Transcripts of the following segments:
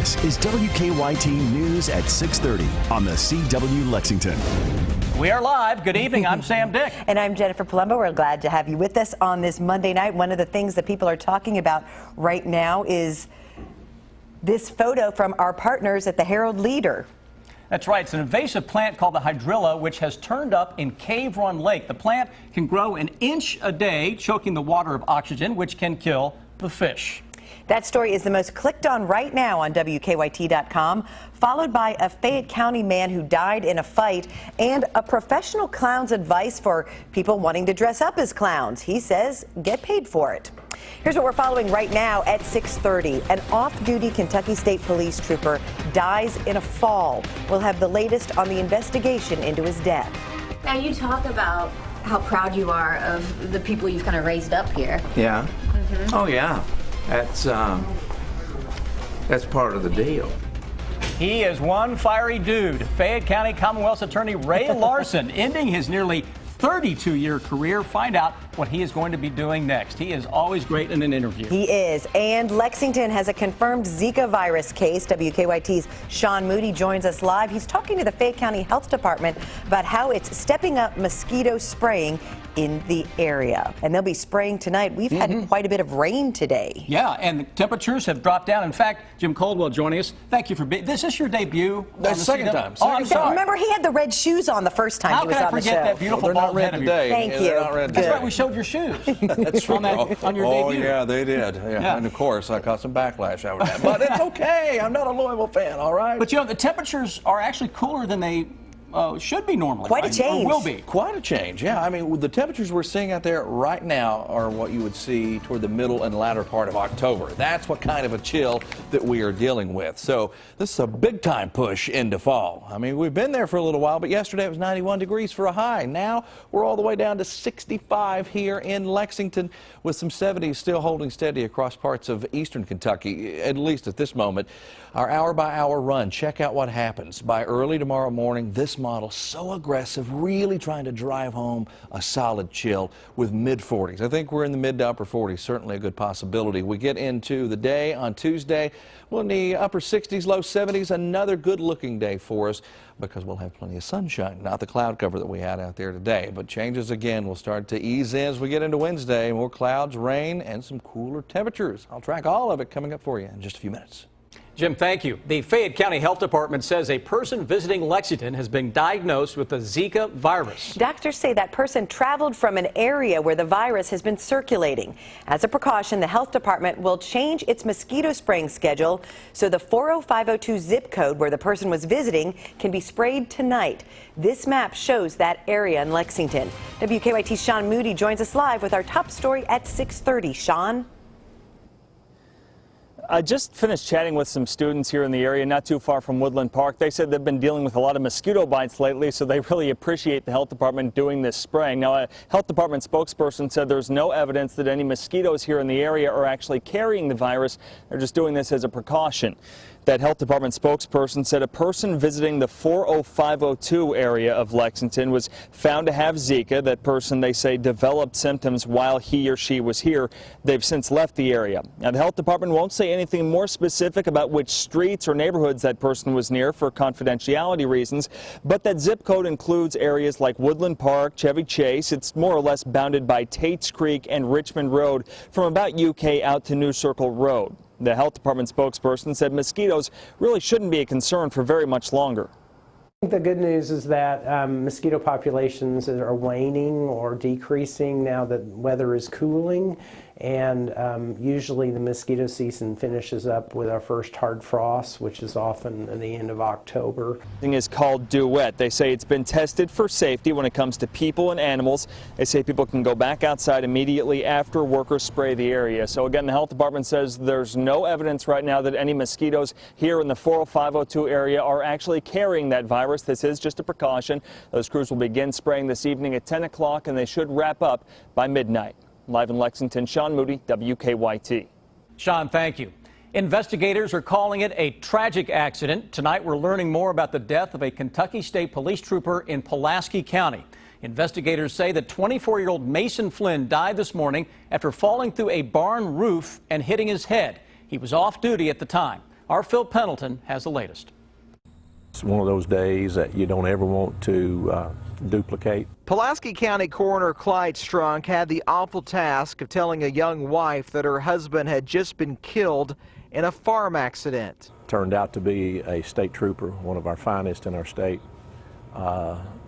This is WKYT News at 6:30 on the CW Lexington. We are live. Good evening. I'm Sam Dick. And I'm Jennifer Palumbo. We're glad to have you with us on this Monday night. One of the things that people are talking about right now is this photo from our partners at the Herald Leader. That's right. It's an invasive plant called the hydrilla, which has turned up in Cave Run Lake. The plant can grow an inch a day, choking the water of oxygen, which can kill the fish. That story is the most clicked on right now on WKYT.com, followed by a Fayette County man who died in a fight and a professional clown's advice for people wanting to dress up as clowns. He says, get paid for it. Here's what we're following right now at 6:30. An off-duty Kentucky State Police trooper dies in a fall. We'll have the latest on the investigation into his death. Now, you talk about how proud you are of the people you've kind of raised up here. Yeah. Oh, yeah. That's part of the deal. He is one fiery dude. Fayette County Commonwealth's Attorney Ray Larson ending his nearly 32-year career. Find out what he is going to be doing next. He is always great in an interview. He is. And Lexington has a confirmed Zika virus case. WKYT's Sean Moody joins us live. He's talking to the Fayette County Health Department about how it's stepping up mosquito spraying in the area. And they'll be spraying tonight. We've had quite a bit of rain today. Yeah, and the temperatures have dropped down. In fact, Jim Caldwell joining us. Thank you for being. This is your debut. That's the second time. Oh, I'm sorry. Remember, he had the red shoes on the first time How he was can I on the show. forget that beautiful They're not bald red head of yours? today. Thank Yeah, you. they're not red That's today. right. We showed your shoes. That's true. on your Oh, debut. yeah, they did. Yeah. And of course, I caught some backlash over that. But it's okay. I'm not a Louisville fan, all right? But you know, the temperatures are actually cooler than they should be normally. Quite a right? change. Or will be. Quite a change, yeah. I mean, the temperatures we're seeing out there right now are what you would see toward the middle and latter part of October. That's what kind of a chill that we are dealing with. So this is a big-time push into fall. I mean, we've been there for a little while, but yesterday it was 91 degrees for a high. Now we're all the way down to 65 here in Lexington, with some 70s still holding steady across parts of eastern Kentucky, at least at this moment. Our hour-by-hour run, check out what happens. By early tomorrow morning, this model so aggressive, really trying to drive home a solid chill with mid-40s. I think we're in the mid to upper 40s, certainly a good possibility. We get into the day on Tuesday, well, in the upper 60s, low 70s, another good-looking day for us because we'll have plenty of sunshine, not the cloud cover that we had out there today. But changes again will start to ease in as we get into Wednesday. More clouds, rain, and some cooler temperatures. I'll track all of it coming up for you in just a few minutes. Jim, thank you. The Fayette County Health Department says a person visiting Lexington has been diagnosed with the Zika virus. Doctors say that person traveled from an area where the virus has been circulating. As a precaution, the health department will change its mosquito spraying schedule so the 40502 zip code where the person was visiting can be sprayed tonight. This map shows that area in Lexington. WKYT's Sean Moody joins us live with our top story at 6:30. Sean? I just finished chatting with some students here in the area, not too far from Woodland Park. They said they've been dealing with a lot of mosquito bites lately, so they really appreciate the health department doing this spraying. Now, a health department spokesperson said there's no evidence that any mosquitoes here in the area are actually carrying the virus. They're just doing this as a precaution. That health department spokesperson said a person visiting the 40502 area of Lexington was found to have Zika. That person, they say, developed symptoms while he or she was here. They've since left the area. Now, the health department won't say anything more specific about which streets or neighborhoods that person was near for confidentiality reasons, but that zip code includes areas like Woodland Park, Chevy Chase. It's more or less bounded by Tates Creek and Richmond Road from about UK out to New Circle Road. The health department spokesperson said mosquitoes really shouldn't be a concern for very much longer. The good news is that mosquito populations are waning or decreasing now that weather is cooling, and usually the mosquito season finishes up with our first hard frost, which is often at the end of October. The thing is called Duet. They say it's been tested for safety when it comes to people and animals. They say people can go back outside immediately after workers spray the area. So again, the health department says there's no evidence right now that any mosquitoes here in the 40502 area are actually carrying that virus. This is just a precaution. Those crews will begin spraying this evening at 10 o'clock, and they should wrap up by midnight. Live in Lexington, Sean Moody, WKYT. Sean, thank you. Investigators are calling it a tragic accident. Tonight, we're learning more about the death of a Kentucky State Police trooper in Pulaski County. Investigators say that 24-year-old Mason Flynn died this morning after falling through a barn roof and hitting his head. He was off duty at the time. Our Phil Pendleton has the latest. It's one of those days that you don't ever want to duplicate. Pulaski County Coroner Clyde Strunk had the awful task of telling a young wife that her husband had just been killed in a farm accident. Turned out to be a state trooper, one of our finest in our state.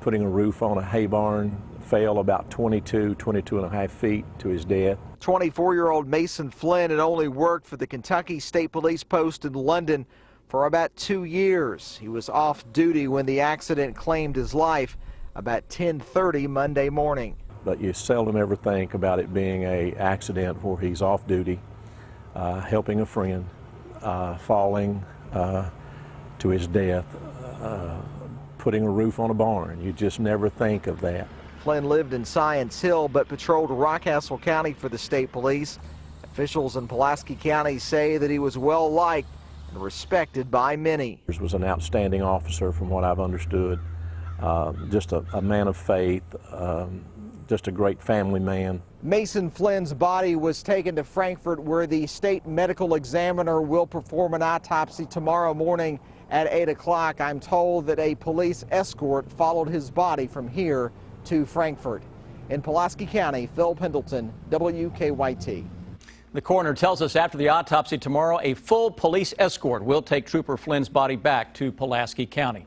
Putting a roof on a hay barn, fell about 22 and a half feet to his death. 24-year-old Mason Flynn had only worked for the Kentucky State Police Post in London for about 2 years. He was off duty when the accident claimed his life about 10:30 Monday morning. But you seldom ever think about it being an accident where he's off duty, helping a friend, falling to his death, putting a roof on a barn. You just never think of that. Flynn lived in Science Hill but patrolled Rockcastle County for the state police. Officials in Pulaski County say that he was well liked and respected by many. He was an outstanding officer from what I've understood. Just a man of faith, just a great family man. Mason Flynn's body was taken to Frankfort, where the state medical examiner will perform an autopsy tomorrow morning at 8 o'clock. I'm told that a police escort followed his body from here to Frankfort. In Pulaski County, Phil Pendleton, WKYT. The coroner tells us after the autopsy tomorrow, a full police escort will take Trooper Flynn's body back to Pulaski County.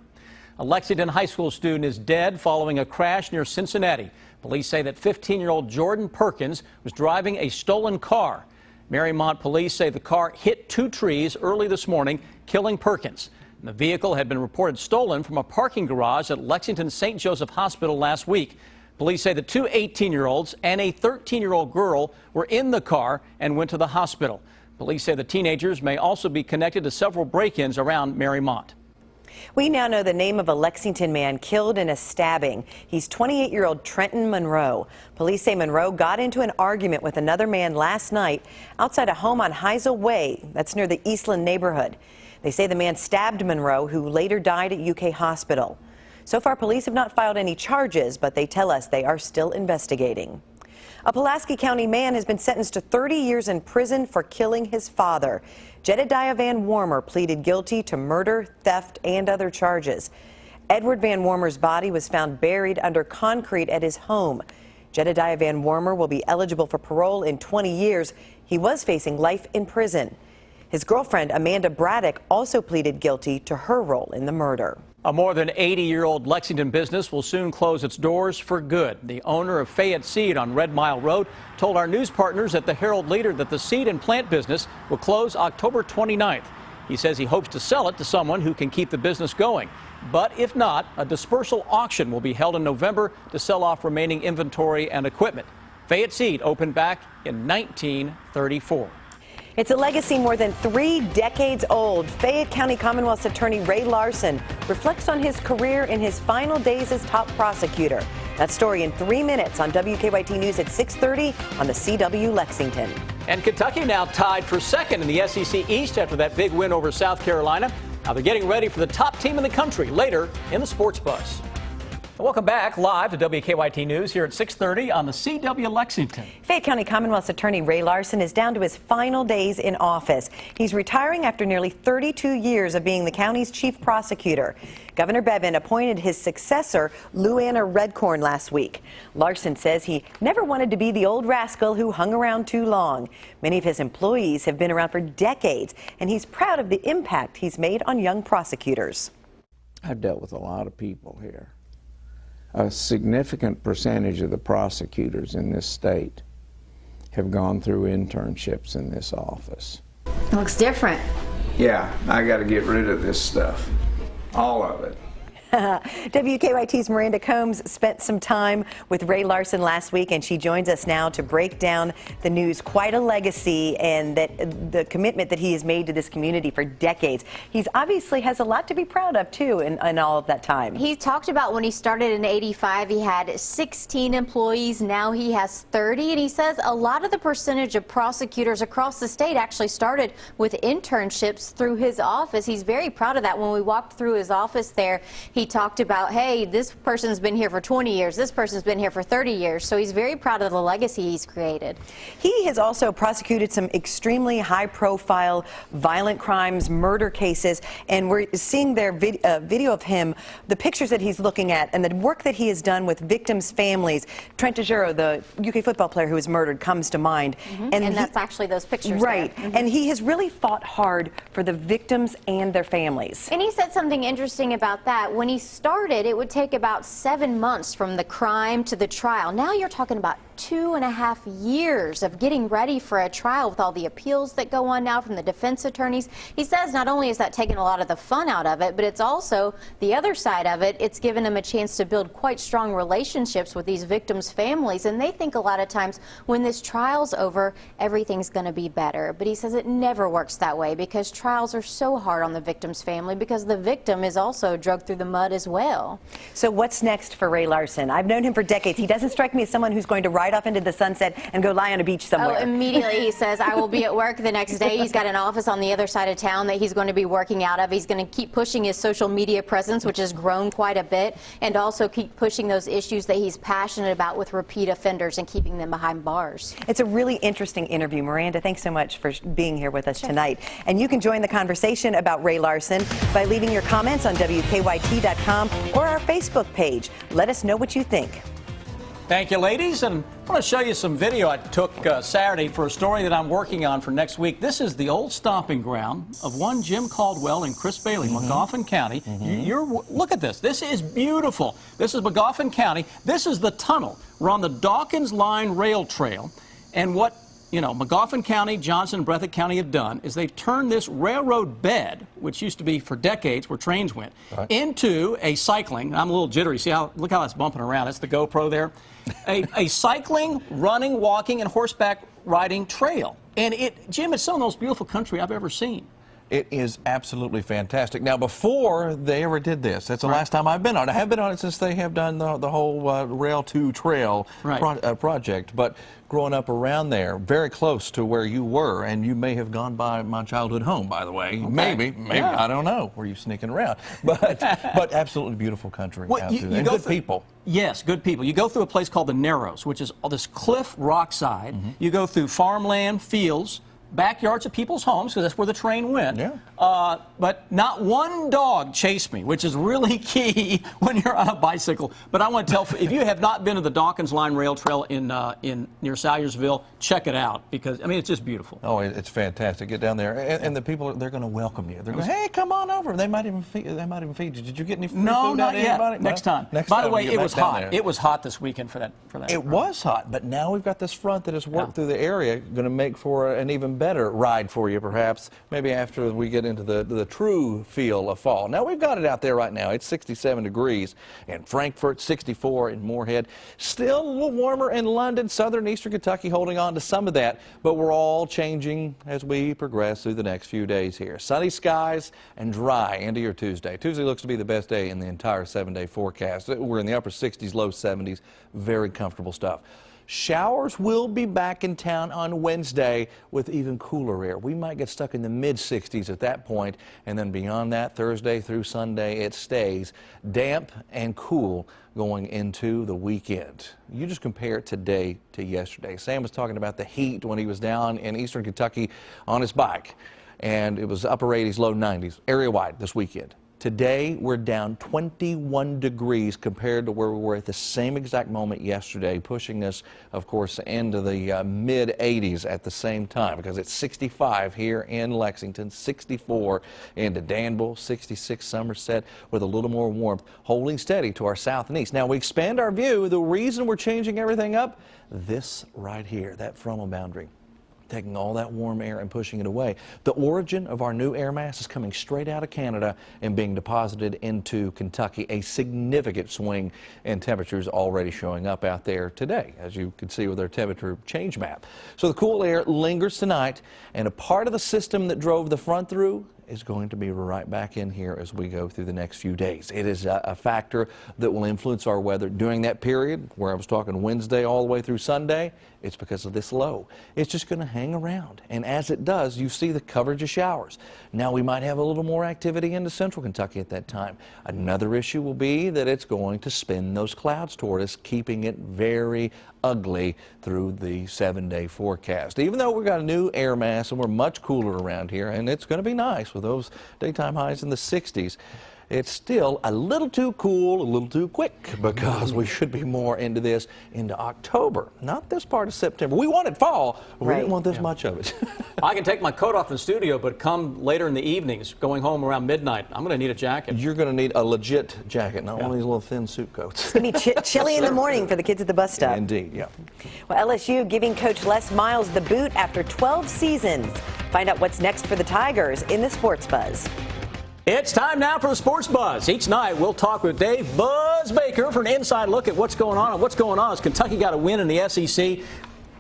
A Lexington high school student is dead following a crash near Cincinnati. Police say that 15-year-old Jordan Perkins was driving a stolen car. Marymount police say the car hit 2 trees early this morning, killing Perkins. And the vehicle had been reported stolen from a parking garage at Lexington St. Joseph Hospital last week. Police say the 2 18-year-olds and a 13-year-old girl were in the car and went to the hospital. Police say the teenagers may also be connected to several break-ins around Marymount. We now know the name of a Lexington man killed in a stabbing. He's 28-year-old Trenton Monroe. Police say Monroe got into an argument with another man last night outside a home on Heisel Way. That's near the Eastland neighborhood. They say the man stabbed Monroe, who later died at UK Hospital. So far, police have not filed any charges, but they tell us they are still investigating. A Pulaski County man has been sentenced to 30 years in prison for killing his father. Jedediah Van Warmer pleaded guilty to murder, theft, and other charges. Edward Van Warmer's body was found buried under concrete at his home. Jedediah Van Warmer will be eligible for parole in 20 years. He was facing life in prison. His girlfriend, Amanda Braddock, also pleaded guilty to her role in the murder. A more than 80-year-old Lexington business will soon close its doors for good. The owner of Fayette Seed on Red Mile Road told our news partners at the Herald Leader that the seed and plant business will close October 29th. He says he hopes to sell it to someone who can keep the business going. But if not, a dispersal auction will be held in November to sell off remaining inventory and equipment. Fayette Seed opened back in 1934. It's a legacy more than 3 decades old. Fayette County Commonwealth's attorney Ray Larson reflects on his career in his final days as top prosecutor. That story in 3 minutes on WKYT News at 6:30 on the CW Lexington. And Kentucky now tied for second in the SEC East after that big win over South Carolina. Now they're getting ready for the top team in the country later in the Sports Buzz. Welcome back live to WKYT News here at 6:30 on the CW Lexington. Fayette County Commonwealth's attorney Ray Larson is down to his final days in office. He's retiring after nearly 32 years of being the county's chief prosecutor. Governor Bevin appointed his successor, Luanna Redcorn, last week. Larson says he never wanted to be the old rascal who hung around too long. Many of his employees have been around for decades, and he's proud of the impact he's made on young prosecutors. I've dealt with a lot of people here. A significant percentage of the prosecutors in this state have gone through internships in this office. It looks different. Yeah, I got to get rid of this stuff. All of it. WKYT's Miranda Combs spent some time with Ray Larson last week, and she joins us now to break down the news. Quite a legacy, and that the commitment that he has made to this community for decades. He's obviously has a lot to be proud of, too, in all of that time. He talked about when he started in '85, he had 16 employees. Now he has 30, and he says a lot of the percentage of prosecutors across the state actually started with internships through his office. He's very proud of that. When we walked through his office there, he He talked about, hey, this person's been here for 20 years, this person's been here for 30 years, so he's very proud of the legacy he's created. He has also prosecuted some extremely high-profile violent crimes, murder cases, and we're seeing their video of him, the pictures that he's looking at, and the work that he has done with victims' families. Trent Tajero, the UK football player who was murdered, comes to mind. And that's actually those pictures. Right. And he has really fought hard for the victims and their families. And he said something interesting about that. When he started, it would take about 7 months from the crime to the trial. Now you're talking about 2.5 years of getting ready for a trial with all the appeals that go on now from the defense attorneys. He says not only is that taking a lot of the fun out of it, but it's also the other side of it. It's given him a chance to build quite strong relationships with these victims' families, and they think a lot of times when this trial's over, everything's going to be better. But he says it never works that way because trials are so hard on the victim's family because the victim is also dragged through the mud as well. So what's next for Ray Larson? I've known him for decades. He doesn't strike me as someone who's going to ride off into the sunset and go lie on a beach somewhere. Oh, immediately he says, I will be at work the next day. He's got an office on the other side of town that he's going to be working out of. He's going to keep pushing his social media presence, which has grown quite a bit, and also keep pushing those issues that he's passionate about with repeat offenders and keeping them behind bars. It's a really interesting interview. Miranda, thanks so much for being here with us tonight. And you can join the conversation about Ray Larson by leaving your comments on WKYT.com or our Facebook page. Let us know what you think. Thank you, ladies. And I want to show you some video I took Saturday for a story that I'm working on for next week. This is the old stomping ground of one Jim Caldwell and Chris Bailey, McGoffin County. Look at this. This is beautiful. This is McGoffin County. This is the tunnel. We're on the Dawkins Line Rail Trail. And what McGoffin County, Johnson, and Breathitt County have done is they've turned this railroad bed, which used to be for decades where trains went, into a cycling. I'm a little jittery. See how, look how that's bumping around. That's the GoPro there. A cycling, running, walking, and horseback riding trail. And Jim, it's some of the most beautiful country I've ever seen. It is absolutely fantastic. Now, before they ever did this, that's the last time I've been on it. I have been on it since they have done the whole Rail 2 Trail project. But growing up around there, very close to where you were, and you may have gone by my childhood home, by the way. Maybe, I don't know. Were you sneaking around? But absolutely beautiful country out there. And good people. Yes, good people. You go through a place called the Narrows, which is this cliff rock side. You go through farmland, fields, backyards of people's homes, because that's where the train went. But not one dog chased me, which is really key when you're on a bicycle. But I want to tell, if you have not been to the Dawkins Line Rail Trail in near Salyersville, check it out, because I mean it's just beautiful. Oh, it's fantastic. Get down there, and the people, they're going to welcome you. They're going, hey, come on over. They might even feed you. Did you get any food? No, not yet. Anybody? Next time. By the way, it was hot. It was hot this weekend for that. It was hot, but now we've got this front that has worked through the area, going to make for an even better ride for you, perhaps, maybe after we get into the true feel of fall. Now, we've got it out there right now. It's 67 degrees in Frankfort, 64 in Moorhead. Still a little warmer in London, southern eastern Kentucky, holding on to some of that, but we're all changing as we progress through the next few days here. Sunny skies and dry into your Tuesday. Tuesday looks to be the best day in the entire 7-day forecast. We're in the upper 60s, low 70s. Very comfortable stuff. Showers will be back in town on Wednesday with even cooler air. We might get stuck in the mid-60s at that point, and then beyond that, Thursday through Sunday, it stays damp and cool going into the weekend. You just compare today to yesterday. Sam was talking about the heat when he was down in eastern Kentucky on his bike, and it was upper 80s, low 90s, area-wide this weekend. Today, we're down 21 degrees compared to where we were at the same exact moment yesterday, pushing us, of course, into the mid-80s at the same time, because it's 65 here in Lexington, 64 into Danville, 66 Somerset, with a little more warmth, holding steady to our south and east. Now, we expand our view. The reason we're changing everything up, this right here, that frontal boundary, taking all that warm air and pushing it away. The origin of our new air mass is coming straight out of Canada and being deposited into Kentucky. A significant swing in temperatures already showing up out there today, as you can see with our temperature change map. So the cool air lingers tonight, and a part of the system that drove the front through is going to be right back in here as we go through the next few days. It is a factor that will influence our weather during that period where I was talking Wednesday all the way through Sunday. It's because of this low. It's just going to hang around. And as it does, you see the coverage of showers. Now we might have a little more activity into central Kentucky at that time. Another issue will be that it's going to spin those clouds toward us, keeping it very ugly through the 7-day forecast. Even though we've got a new air mass and we're much cooler around here, and it's going to be nice with those daytime highs in the 60s, it's still a little too cool, a little too quick, because we should be more into this into October, not this part of September. We wanted fall, but we didn't want this much of it. I can take my coat off in the studio, but come later in the evenings, going home around midnight, I'm going to need a jacket. You're going to need a legit jacket, not one of these little thin suit coats. It's going to be chilly in the morning for the kids at the bus stop. Indeed, yeah. Well, LSU giving Coach Les Miles the boot after 12 seasons. Find out what's next for the Tigers in the Sports Buzz. It's time now for the Sports Buzz. Each night we'll talk with Dave Buzz Baker for an inside look at what's going on. And what's going on is Kentucky got a win in the SEC.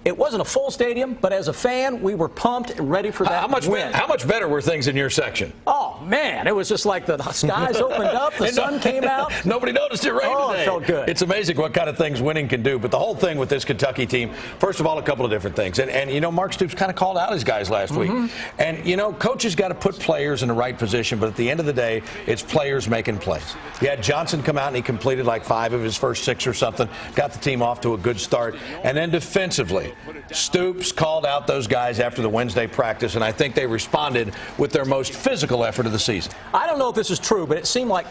It wasn't a full stadium, but as a fan, we were pumped and ready for that win. How much better were things in your section? Oh, man, it was just like the skies opened up, the sun came out. Nobody noticed it rain today. It felt good. It's amazing what kind of things winning can do. But the whole thing with this Kentucky team, first of all, a couple of different things. And you know, Mark Stoops kind of called out his guys last week. And, you know, coaches got to put players in the right position, but at the end of the day, it's players making plays. You had Johnson come out and he completed like 5 of his first 6 or something, got the team off to a good start. And then defensively, Stoops called out those guys after the Wednesday practice, and I think they responded with their most physical effort of the season. I don't know if this is true, but it seemed like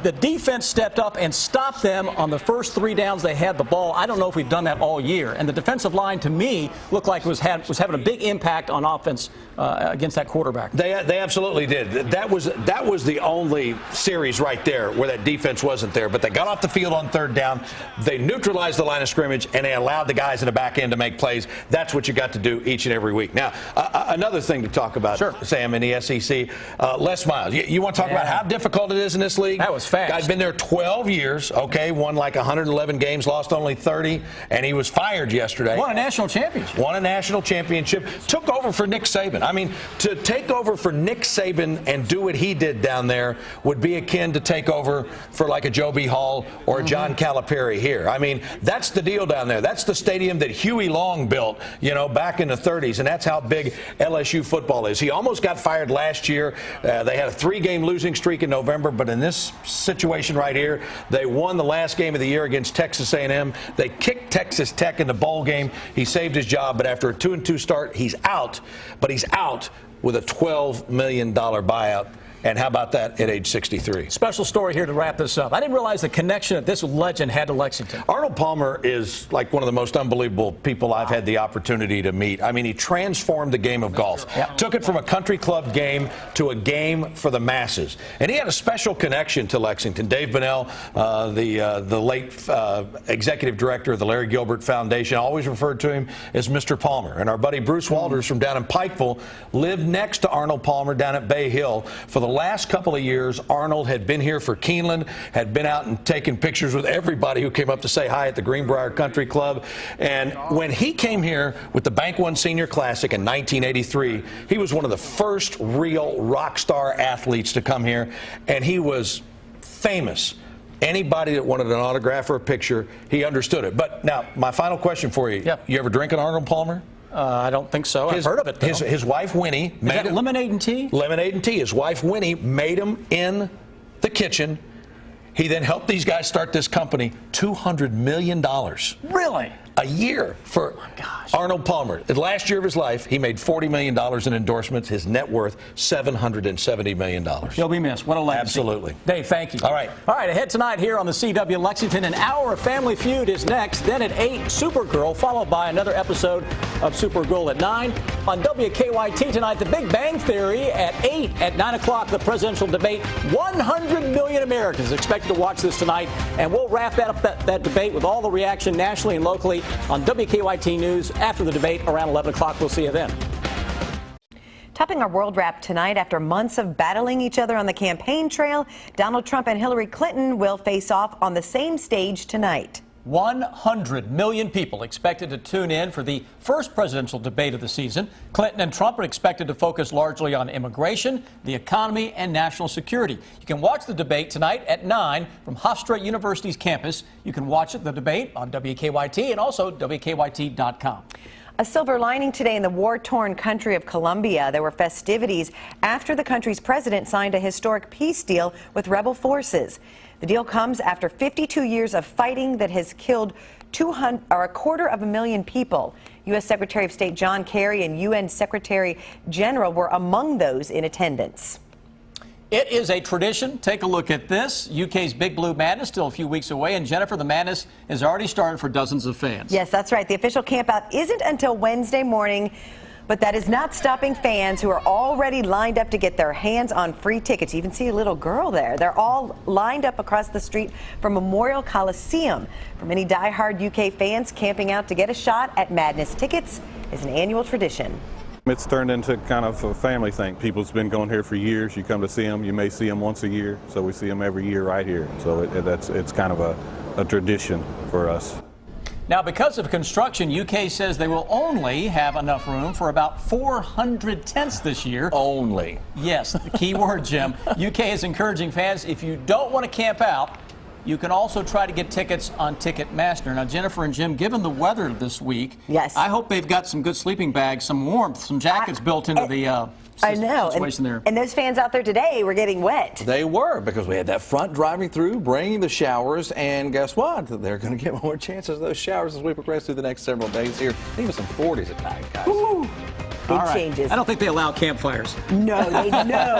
the defense stepped up and stopped them on the first 3 downs they had the ball. I don't know if we've done that all year. And the defensive line, to me, looked like was having a big impact on offense against that quarterback. They absolutely did. That was the only series right there where that defense wasn't there. But they got off the field on 3rd down. They neutralized the line of scrimmage, and they allowed the guys in the back end to make plays. That's what you got to do each and every week. Now, another thing to talk about, Sam, in the SEC, Les Miles. You want to talk about how difficult it is in this league? That was fast. Guy's been there 12 years, okay, won like 111 games, lost only 30, and he was fired yesterday. Won a national championship. Won a national championship. Took over for Nick Saban. I mean, to take over for Nick Saban and do what he did down there would be akin to take over for like a Joe B. Hall or a John Calipari here. I mean, that's the deal down there. That's the stadium that Huey Long built, you know, back in the 30s, and that's how big LSU football is. He almost got fired last year. They had a 3-game losing streak in November, but in this situation right here, they won the last game of the year against Texas A&M. They kicked Texas Tech in the bowl game. He saved his job, but after a 2-2 start, he's out. But he's out with a $12 million buyout. And how about that at age 63? Special story here to wrap this up. I didn't realize the connection that this legend had to Lexington. Arnold Palmer is like one of the most unbelievable people I've had the opportunity to meet. I mean, he transformed the game of golf. Took it from a country club game to a game for the masses. And he had a special connection to Lexington. Dave Bunnell, the late executive director of the Larry Gilbert Foundation, always referred to him as Mr. Palmer. And our buddy Bruce Walters from down in Pikeville lived next to Arnold Palmer down at Bay Hill. For the last couple of years, Arnold had been here for Keeneland, had been out and taken pictures with everybody who came up to say hi at the Greenbrier Country Club. And when he came here with the Bank One Senior Classic in 1983, he was one of the first real rock star athletes to come here, and he was famous. Anybody that wanted an autograph or a picture, he understood it. But now, my final question for you. You ever drink an Arnold Palmer? I don't think so. I've heard of it, though. His wife, Winnie, made that lemonade and tea? Lemonade and tea. His wife, Winnie, made him in the kitchen. He then helped these guys start this company, $200 million. Really? A year for Arnold Palmer. The last year of his life, he made $40 million in endorsements. His net worth, $770 million. He'll be missed. What a legacy. Absolutely. Dave, thank you. All right. All right, ahead tonight here on the CW Lexington, an hour of Family Feud is next. Then at 8, Supergirl, followed by another episode of Supergirl at 9. On WKYT tonight, The Big Bang Theory at 8. At 9 o'clock, the presidential debate. 100 million Americans expected to watch this tonight. And we'll wrap that debate with all the reaction nationally and locally on WKYT News after the debate around 11 o'clock. We'll see you then. Topping our world wrap tonight, after months of battling each other on the campaign trail, Donald Trump and Hillary Clinton will face off on the same stage tonight. 100 million people expected to tune in for the first presidential debate of the season. Clinton and Trump are expected to focus largely on immigration, the economy, and national security. You can watch the debate tonight at 9 from Hofstra University's campus. You can watch the debate on WKYT and also WKYT.com. A silver lining today in the war-torn country of Colombia. There were festivities after the country's president signed a historic peace deal with rebel forces. The deal comes after 52 years of fighting that has killed 250,000 people. U.S. Secretary of State John Kerry and UN Secretary General were among those in attendance. It is a tradition. Take a look at this. UK's Big Blue Madness still a few weeks away, and Jennifer, the madness has already started for dozens of fans. Yes, that's right. The official campout isn't until Wednesday morning, but that is not stopping fans who are already lined up to get their hands on free tickets. You even see a little girl there. They're all lined up across the street from Memorial Coliseum. For many diehard UK fans, camping out to get a shot at Madness tickets is an annual tradition. It's turned into kind of a family thing. People's been going here for years. You come to see them. You may see them once a year, so we see them every year right here. So it's kind of a tradition for us. Now, because of construction, UK says they will only have enough room for about 400 tents this year. Only. Yes, the key word, Jim. UK is encouraging fans, if you don't want to camp out, you can also try to get tickets on Ticketmaster. Now, Jennifer and Jim, given the weather this week, yes, I hope they've got some good sleeping bags, some warmth, some jackets built into the situation there. And those fans out there today were getting wet. They were, because we had that front driving through, bringing the showers, and guess what? They're going to get more chances of those showers as we progress through the next several days here. Even some 40s at night, guys. Ooh, big All right. changes. I don't think they allow campfires. No, they no.